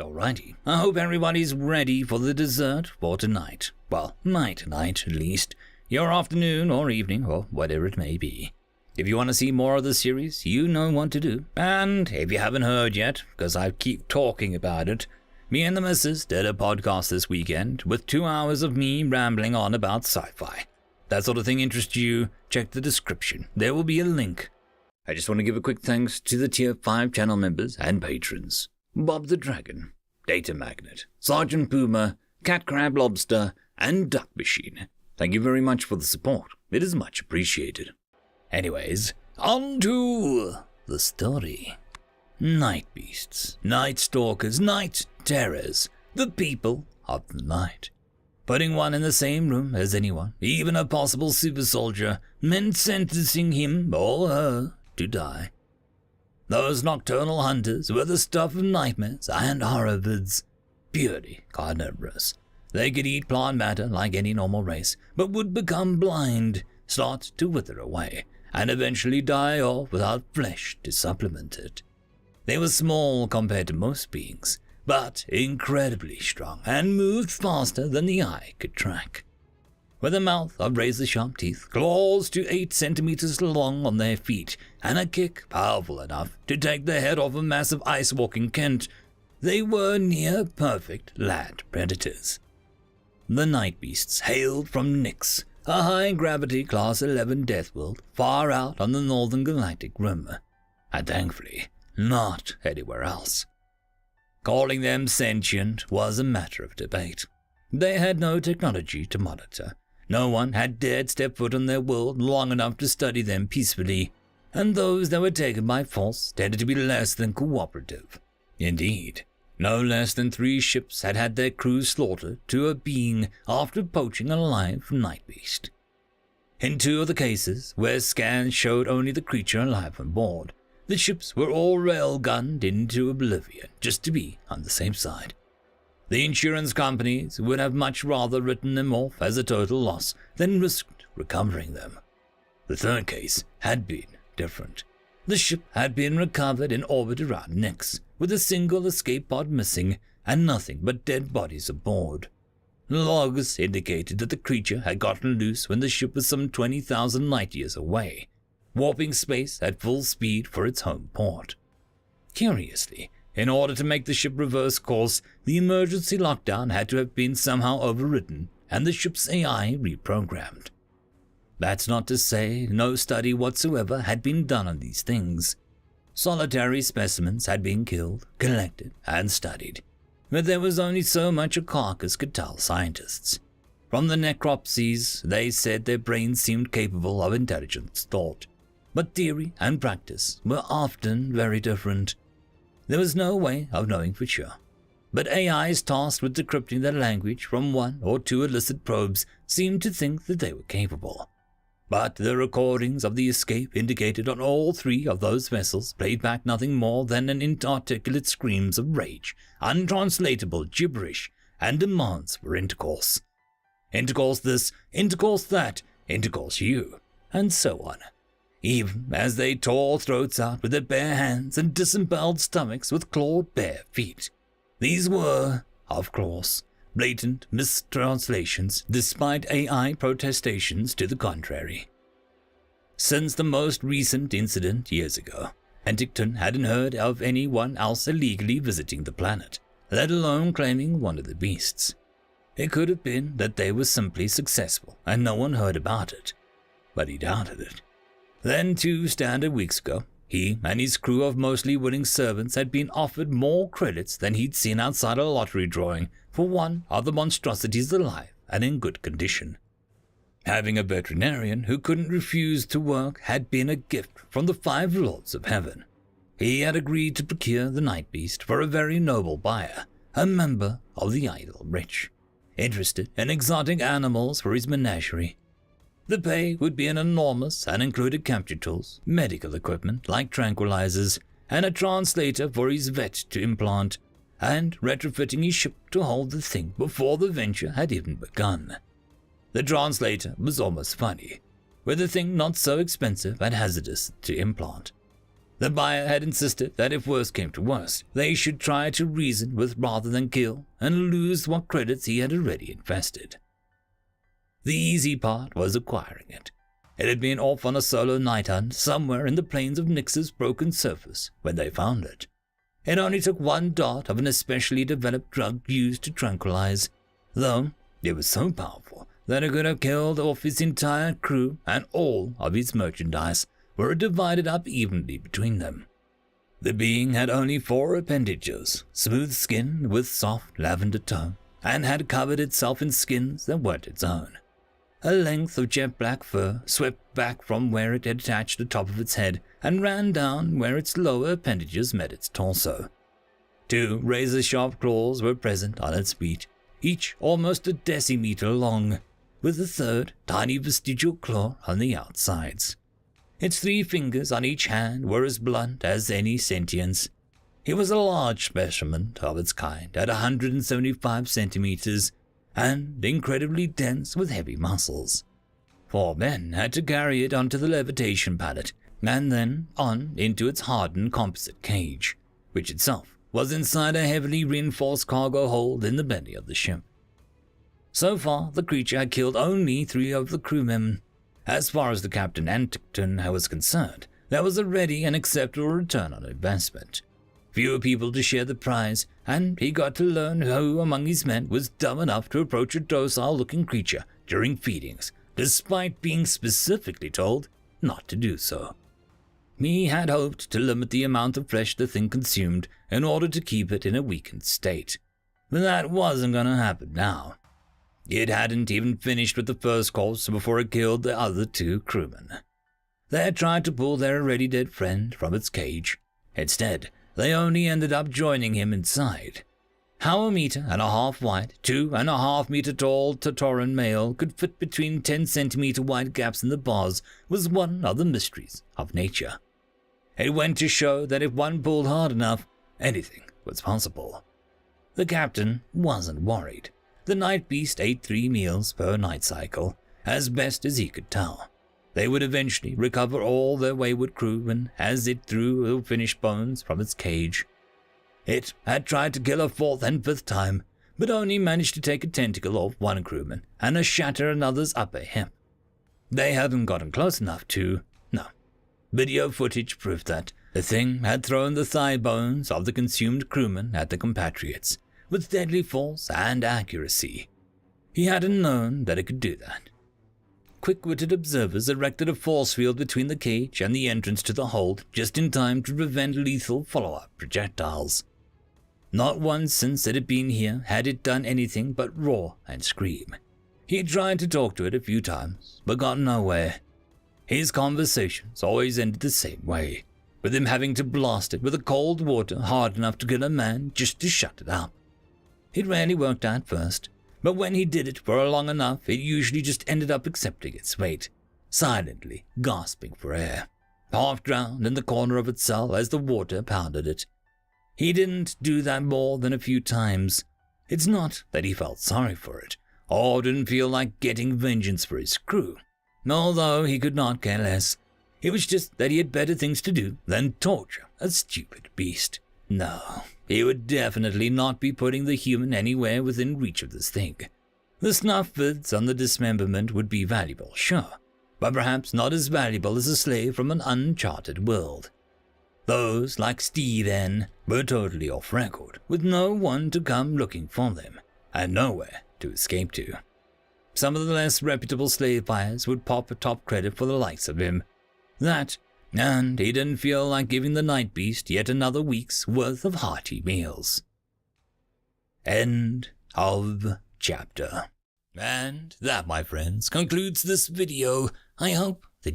Alrighty, I hope everybody's ready for the dessert for tonight. Well, my tonight, at least. Your afternoon or evening, or whatever it may be. If you want to see more of the series, you know what to do. And if you haven't heard yet, because I keep talking about it, me and the missus did a podcast this weekend with 2 hours of me rambling on about sci-fi. That sort of thing interests you, check the description. There will be a link. I just want to give a quick thanks to the Tier 5 channel members and patrons. Bob the Dragon, Data Magnet, Sergeant Puma, Cat Crab Lobster, and Duck Machine. Thank you very much for the support. It is much appreciated. Anyways, on to the story. Night beasts, night stalkers, night terrors, the people of the night. Putting one in the same room as anyone, even a possible super soldier, meant sentencing him or her to die. Those nocturnal hunters were the stuff of nightmares and horror vids, purely carnivorous. They could eat plant matter like any normal race, but would become blind, start to wither away, and eventually die off without flesh to supplement it. They were small compared to most beings, but incredibly strong and moved faster than the eye could track. With a mouth of razor-sharp teeth, claws to 8 centimeters long on their feet, and a kick powerful enough to take the head off a massive ice-walking Kent, they were near-perfect land predators. The night beasts hailed from Nyx, a high-gravity Class 11 death world far out on the northern galactic rim, and thankfully not anywhere else. Calling them sentient was a matter of debate. They had no technology to monitor. No one had dared step foot on their world long enough to study them peacefully, and those that were taken by force tended to be less than cooperative. Indeed, no less than 3 ships had had their crews slaughtered to a being after poaching a live night beast. In 2 of the cases, where scans showed only the creature alive on board, the ships were all railgunned into oblivion just to be on the same side. The insurance companies would have much rather written them off as a total loss than risked recovering them. The 3rd case had been different. The ship had been recovered in orbit around Nyx, with a single escape pod missing and nothing but dead bodies aboard. Logs indicated that the creature had gotten loose when the ship was some 20,000 light-years away, warping space at full speed for its home port. Curiously, in order to make the ship reverse course, the emergency lockdown had to have been somehow overridden and the ship's AI reprogrammed. That's not to say no study whatsoever had been done on these things. Solitary specimens had been killed, collected, and studied, but there was only so much a carcass could tell scientists. From the necropsies, they said their brains seemed capable of intelligent thought, but theory and practice were often very different. There was no way of knowing for sure, but AIs tasked with decrypting their language from 1 or 2 illicit probes seemed to think that they were capable. But the recordings of the escape indicated on all 3 of those vessels played back nothing more than an inarticulate screams of rage, untranslatable gibberish, and demands for intercourse. Intercourse this, intercourse that, intercourse you, and so on. Even as they tore throats out with their bare hands and disemboweled stomachs with clawed bare feet. These were, of course, blatant mistranslations despite AI protestations to the contrary. Since the most recent incident years ago, Huntington hadn't heard of anyone else illegally visiting the planet, let alone claiming one of the beasts. It could have been that they were simply successful and no one heard about it, but he doubted it. Then 2 standard weeks ago, he and his crew of mostly willing servants had been offered more credits than he'd seen outside a lottery drawing for one of the monstrosities alive and in good condition. Having a veterinarian who couldn't refuse to work had been a gift from the 5 lords of heaven. He had agreed to procure the night beast for a very noble buyer, a member of the idle rich, interested in exotic animals for his menagerie. The pay would be an enormous and included capture tools, medical equipment like tranquilizers, and a translator for his vet to implant, and retrofitting his ship to hold the thing before the venture had even begun. The translator was almost funny, with the thing not so expensive and hazardous to implant. The buyer had insisted that if worse came to worst, they should try to reason with rather than kill and lose what credits he had already invested. The easy part was acquiring it. It had been off on a solo night hunt somewhere in the plains of Nyx's broken surface when they found it. It only took one dot of an especially developed drug used to tranquilize, though it was so powerful that it could have killed off his entire crew, and all of his merchandise were divided up evenly between them. The being had only 4 appendages, smooth skin with soft lavender tone, and had covered itself in skins that weren't its own. A length of jet black fur swept back from where it had attached the top of its head and ran down where its lower appendages met its torso. 2 razor-sharp claws were present on its feet, each almost a decimeter long, with a third tiny vestigial claw on the outsides. Its 3 fingers on each hand were as blunt as any sentience. It was a large specimen of its kind at 175 centimeters, and incredibly dense with heavy muscles. 4 men had to carry it onto the levitation pallet, and then on into its hardened composite cage, which itself was inside a heavily reinforced cargo hold in the belly of the ship. So far, the creature had killed only 3 of the crewmen. As far as the Captain Anticton was concerned, that was a ready and acceptable return on investment. Fewer people to share the prize, and he got to learn who among his men was dumb enough to approach a docile-looking creature during feedings, despite being specifically told not to do so. He had hoped to limit the amount of flesh the thing consumed in order to keep it in a weakened state, but that wasn't going to happen now. It hadn't even finished with the first course before it killed the other 2 crewmen. They had tried to pull their already dead friend from its cage. Instead, they only ended up joining him inside. How a 1.5 meter wide, 2.5 meter tall Tautoran male could fit between 10 centimeter wide gaps in the bars was one of the mysteries of nature. It went to show that if one pulled hard enough, anything was possible. The captain wasn't worried. The night beast ate 3 meals per night cycle, as best as he could tell. They would eventually recover all their wayward crewmen as it threw ill-finished bones from its cage. It had tried to kill a 4th and 5th time, but only managed to take a tentacle off one crewman and shatter another's upper hip. They hadn't gotten close enough to... No. Video footage proved that the thing had thrown the thigh bones of the consumed crewmen at the compatriots, with deadly force and accuracy. He hadn't known that it could do that. Quick-witted observers erected a force field between the cage and the entrance to the hold just in time to prevent lethal follow-up projectiles. Not once since it had been here had it done anything but roar and scream. He had tried to talk to it a few times, but got nowhere. His conversations always ended the same way, with him having to blast it with a cold water hard enough to kill a man just to shut it up. It rarely worked out first, but when he did it for long enough, it usually just ended up accepting its fate, silently gasping for air, half drowned in the corner of its cell as the water pounded it. He didn't do that more than a few times. It's not that he felt sorry for it, or didn't feel like getting vengeance for his crew, although he could not care less. It was just that he had better things to do than torture a stupid beast. No, he would definitely not be putting the human anywhere within reach of this thing. The snuff vids on the dismemberment would be valuable, sure, but perhaps not as valuable as a slave from an uncharted world. Those, like Steve N., were totally off record, with no one to come looking for them, and nowhere to escape to. Some of the less reputable slave buyers would pop a top credit for the likes of him. That, and he didn't feel like giving the night beast yet another week's worth of hearty meals. End of chapter. And that, my friends, concludes this video. I hope